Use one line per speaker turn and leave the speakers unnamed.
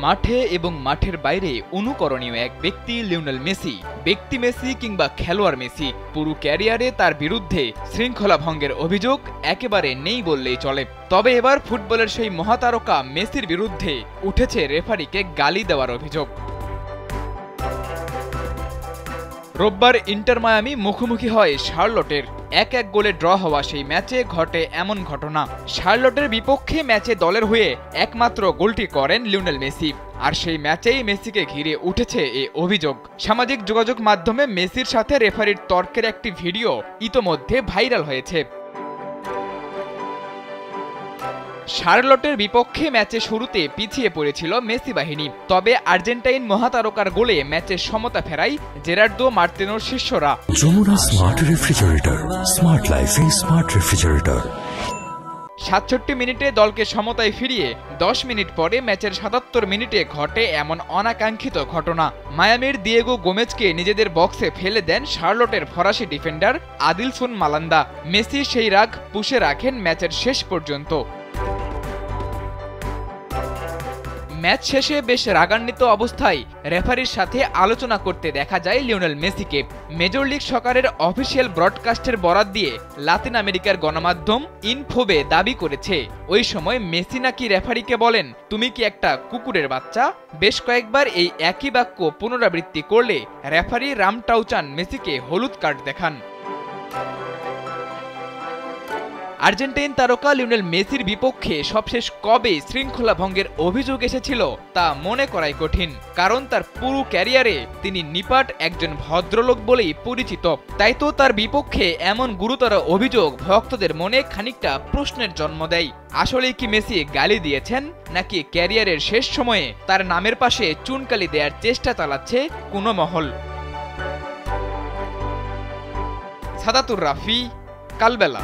মাঠে এবং মাঠের বাইরে অনুকরণীয় এক ব্যক্তি লিওনেল মেসি। ব্যক্তি মেসি কিংবা খেলোয়াড় মেসি, পুরো ক্যারিয়ারে তার বিরুদ্ধে শৃঙ্খলা ভঙ্গের অভিযোগ একেবারে নেই বললেই চলে। তবে এবার ফুটবলের সেই মহাতারকা মেসির বিরুদ্ধে উঠেছে রেফারিকে গালি দেওয়ার অভিযোগ। রোববার ইন্টার মায়ামি মুখোমুখি হয় শার্লটের। 1-1 গোলে ড্র হওয়া সেই ম্যাচে ঘটে এমন ঘটনা। শার্লটের বিপক্ষে ম্যাচে দলের হয়ে একমাত্র গোলটি করেন লিওনেল মেসি। আর সেই ম্যাচেই মেসিকে ঘিরে উঠেছে এই অভিযোগ। সামাজিক যোগাযোগ মাধ্যমে মেসির সাথে রেফারির তর্কের একটি ভিডিও ইতোমধ্যে ভাইরাল হয়েছে। শার্লটের বিপক্ষে ম্যাচে শুরুতে পিছিয়ে পড়েছিল মেসি বাহিনী, তবে আর্জেন্টাইন মহাতারকার গোলে ম্যাচের সমতা ফেরায় জেরার্দো মার্তিনোর শিষ্যরা।
যমুনা স্মার্ট রেফ্রিজারেটর, স্মার্ট লাইফে স্মার্ট রেফ্রিজারেটর।
67 মিনিটে দলকে সমতায় ফিরিয়ে 10 মিনিট পরে ম্যাচের 77 মিনিটে ঘটে এমন অনাকাঙ্ক্ষিত ঘটনা। মায়ামির দিয়েগো গোমেজকে নিজেদের বক্সে ফেলে দেন শার্লটের ফরাসি ডিফেন্ডার আদিলসন মালান্দা। মেসি সেই রাগ পুষে রাখেন ম্যাচের শেষ পর্যন্ত। ম্যাচ শেষে বেশ রাগান্বিত অবস্থায় রেফারির সাথে আলোচনা করতে দেখা যায় লিওনেল মেসিকে। মেজর লিগ সকারের অফিসিয়াল ব্রডকাস্টের বরাত দিয়ে লাতিন আমেরিকার গণমাধ্যম ইনফোবে দাবি করেছে, ওই সময় মেসি নাকি রেফারিকে বলেন, তুমি কি একটা কুকুরের বাচ্চা। বেশ কয়েকবার এই একই বাক্য পুনরাবৃত্তি করলে রেফারি রামটাউচান মেসিকে হলুদ কার্ড দেখান। আর্জেন্টাইন তারকা লিওনেল মেসির বিপক্ষে সবশেষ কবে শৃঙ্খলা ভঙ্গের অভিযোগ এসেছিল তা মনে করাই কঠিন, কারণ তার পুরো ক্যারিয়ারে তিনি নিপাট একজন ভদ্রলোক বলেই পরিচিত। তাই তো তার বিপক্ষে এমন গুরুতর অভিযোগ ভক্তদের মনে খানিকটা প্রশ্নের জন্ম দেয়। আসলে কি মেসি গালি দিয়েছেন, নাকি ক্যারিয়ারের শেষ সময়ে তার নামের পাশে চুনকালি দেওয়ার চেষ্টা চালাচ্ছে কোনো মহল? সাদাতুর রাফি, কালবেলা।